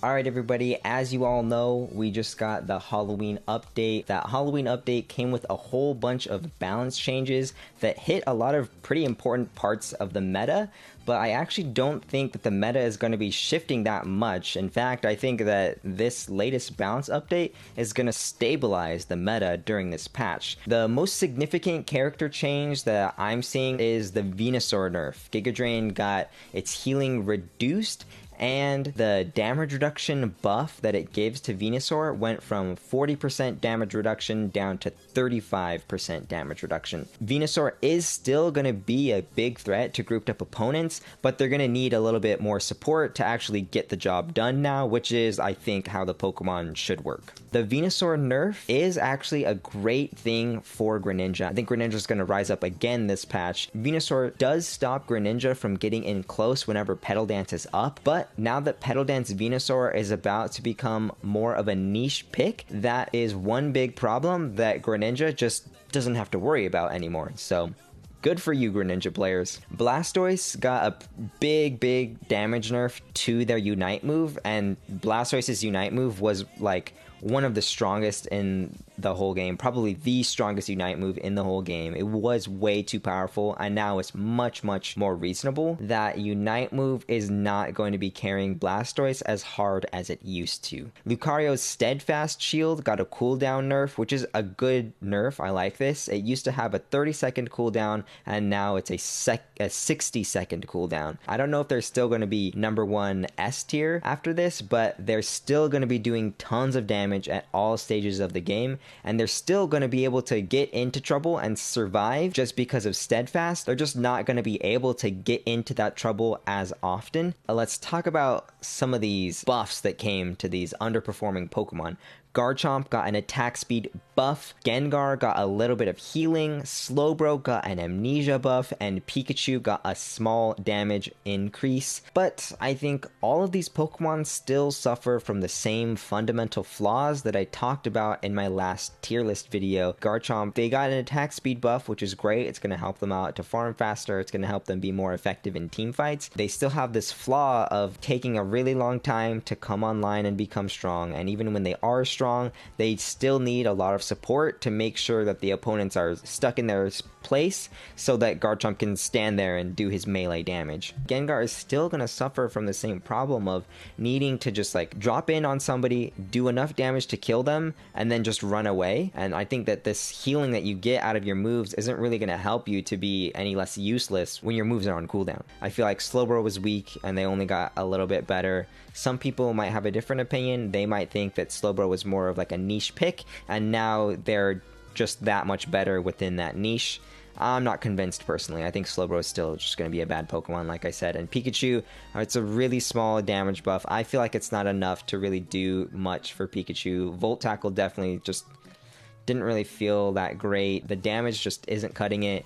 Alright everybody, as you all know, we just got the Halloween update. That Halloween update came with a whole bunch of balance changes that hit a lot of pretty important parts of the meta, but I actually don't think that the meta is going to be shifting that much. In fact, I think that this latest balance update is going to stabilize the meta during this patch. The most significant character change that I'm seeing is the Venusaur nerf. Giga Drain got its healing reduced, and the damage reduction buff that it gives to Venusaur went from 40% damage reduction down to 35% damage reduction. Venusaur is still going to be a big threat to grouped up opponents, but they're going to need a little bit more support to actually get the job done now, which is, I think, how the Pokemon should work. The Venusaur nerf is actually a great thing for Greninja. I think Greninja is going to rise up again this patch. Venusaur does stop Greninja from getting in close whenever Petal Dance is up, but now that Petal Dance Venusaur is about to become more of a niche pick, that is one big problem that Greninja just doesn't have to worry about anymore. So good for you, Greninja players. Blastoise got a big damage nerf to their Unite move, and Blastoise's Unite move was like one of the strongest in the whole game, probably the strongest Unite move in the whole game. It was way too powerful, and now it's much more reasonable. That Unite move is not going to be carrying Blastoise as hard as it used to. Lucario's Steadfast Shield got a cooldown nerf, which is a good nerf. I like this. It used to have a 30-second cooldown, and now it's a 60-second cooldown. I don't know if they're still going to be number one S tier after this, but they're still going to be doing tons of damage at all stages of the game, and they're still going to be able to get into trouble and survive just because of Steadfast. They're just not going to be able to get into that trouble as often. Let's talk about some of these buffs that came to these underperforming Pokemon. Garchomp got an attack speed buff, Gengar got a little bit of healing, Slowbro got an amnesia buff, and Pikachu got a small damage increase. But I think all of these Pokemon still suffer from the same fundamental flaws that I talked about in my last tier list video. Garchomp, they got an attack speed buff, which is great. It's going to help them out to farm faster. It's going to help them be more effective in team fights. They still have this flaw of taking a really long time to come online and become strong, and even when they are strong, they still need a lot of support to make sure that the opponents are stuck in their place so that Garchomp can stand there and do his melee damage. Gengar is still going to suffer from the same problem of needing to just like drop in on somebody, do enough damage to kill them, and then just run away. And I think that this healing that you get out of your moves isn't really going to help you to be any less useless when your moves are on cooldown. I feel like Slowbro was weak and they only got a little bit better. Some people might have a different opinion. They might think that Slowbro was more of like a niche pick, and now they're just that much better within that niche. I'm not convinced personally. I think Slowbro is still just going to be a bad Pokemon, like I said. And Pikachu, it's a really small damage buff. I feel like it's not enough to really do much for Pikachu. Volt Tackle definitely just didn't really feel that great. The damage just isn't cutting it.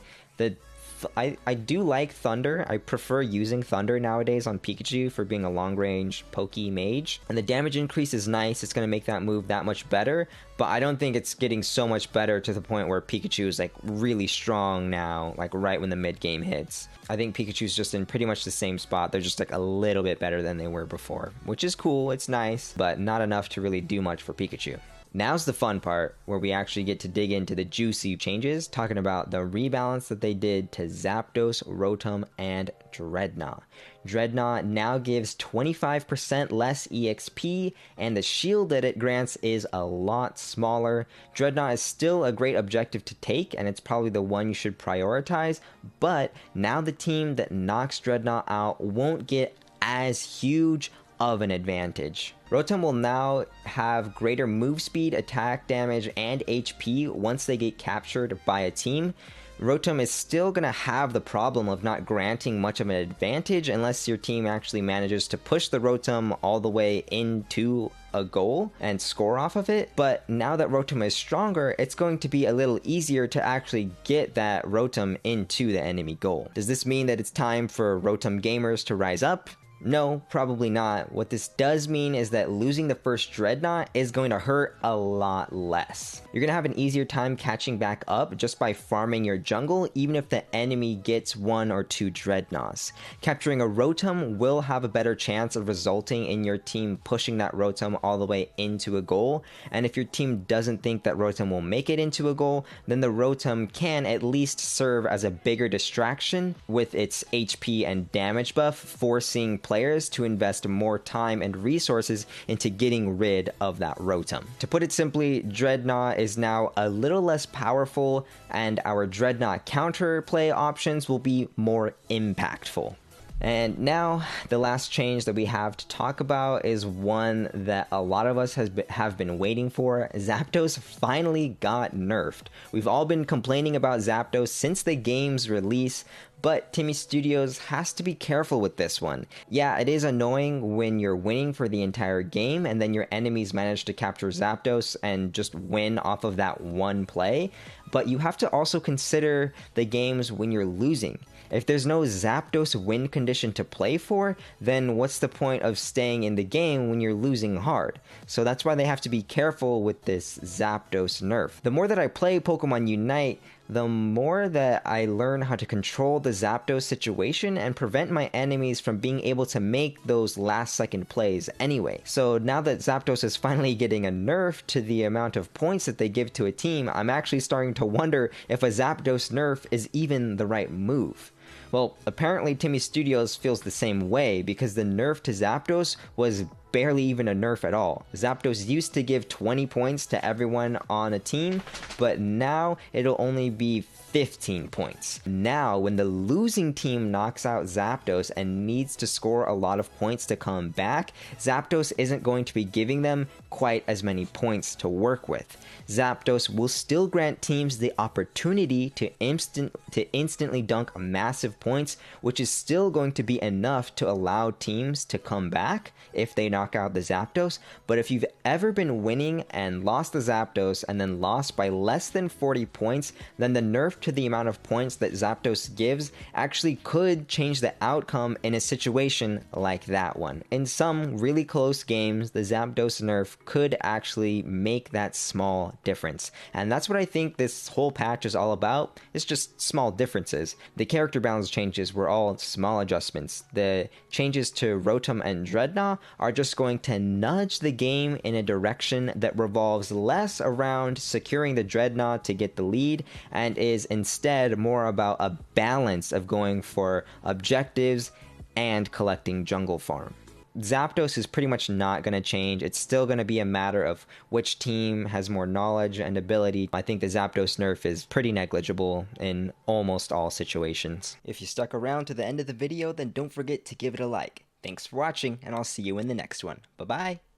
I do like Thunder. I prefer using Thunder nowadays on Pikachu for being a long-range Poke Mage. And the damage increase is nice. It's going to make that move that much better. But I don't think it's getting so much better to the point where Pikachu is like really strong now, like right when the mid-game hits. I think Pikachu's just in pretty much the same spot. They're just like a little bit better than they were before, which is cool. It's nice, but not enough to really do much for Pikachu. Now's the fun part, where we actually get to dig into the juicy changes, talking about the rebalance that they did to Zapdos, Rotom, and Drednaw. Drednaw now gives 25% less EXP, and the shield that it grants is a lot smaller. Drednaw is still a great objective to take, and it's probably the one you should prioritize, but now the team that knocks Drednaw out won't get as huge of an advantage. Rotom will now have greater move speed, attack damage, and HP once they get captured by a team. Rotom is still going to have the problem of not granting much of an advantage unless your team actually manages to push the Rotom all the way into a goal and score off of it. But now that Rotom is stronger, it's going to be a little easier to actually get that Rotom into the enemy goal. Does this mean that it's time for Rotom gamers to rise up? No, probably not. What this does mean is that losing the first Drednaw is going to hurt a lot less. You're going to have an easier time catching back up just by farming your jungle, even if the enemy gets 1 or 2 Drednaws. Capturing a Rotom will have a better chance of resulting in your team pushing that Rotom all the way into a goal, and if your team doesn't think that Rotom will make it into a goal, then the Rotom can at least serve as a bigger distraction with its HP and damage buff, forcing players to invest more time and resources into getting rid of that Rotom. To put it simply, Drednaw is now a little less powerful, and our Drednaw counterplay options will be more impactful. And now, the last change that we have to talk about is one that a lot of us have been waiting for. Zapdos finally got nerfed. We've all been complaining about Zapdos since the game's release, but Timmy Studios has to be careful with this one. Yeah, it is annoying when you're winning for the entire game and then your enemies manage to capture Zapdos and just win off of that one play, but you have to also consider the games when you're losing. If there's no Zapdos win condition to play for, then what's the point of staying in the game when you're losing hard? So that's why they have to be careful with this Zapdos nerf. The more that I play Pokemon Unite, the more that I learn how to control the Zapdos situation and prevent my enemies from being able to make those last second plays anyway. So now that Zapdos is finally getting a nerf to the amount of points that they give to a team, I'm actually starting to wonder if a Zapdos nerf is even the right move. Well, apparently Timmy Studios feels the same way because the nerf to Zapdos was barely even a nerf at all. Zapdos used to give 20 points to everyone on a team, but now it'll only be 15 points. Now, when the losing team knocks out Zapdos and needs to score a lot of points to come back, Zapdos isn't going to be giving them quite as many points to work with. Zapdos will still grant teams the opportunity to instantly dunk massive points, which is still going to be enough to allow teams to come back if they knock out the Zapdos. But if you've ever been winning and lost the Zapdos and then lost by less than 40 points, then the nerf to the amount of points that Zapdos gives actually could change the outcome in a situation like that one. In some really close games, the Zapdos nerf could actually make that small difference. And that's what I think this whole patch is all about. It's just small differences. The character balance changes were all small adjustments. The changes to Rotom and Drednaw are just going to nudge the game in a direction that revolves less around securing the Drednaw to get the lead and is instead more about a balance of going for objectives and collecting jungle farm. Zapdos is pretty much not going to change. It's still going to be a matter of which team has more knowledge and ability. I think the Zapdos nerf is pretty negligible in almost all situations. If you stuck around to the end of the video, then don't forget to give it a like. Thanks for watching, and I'll see you in the next one. Bye-bye!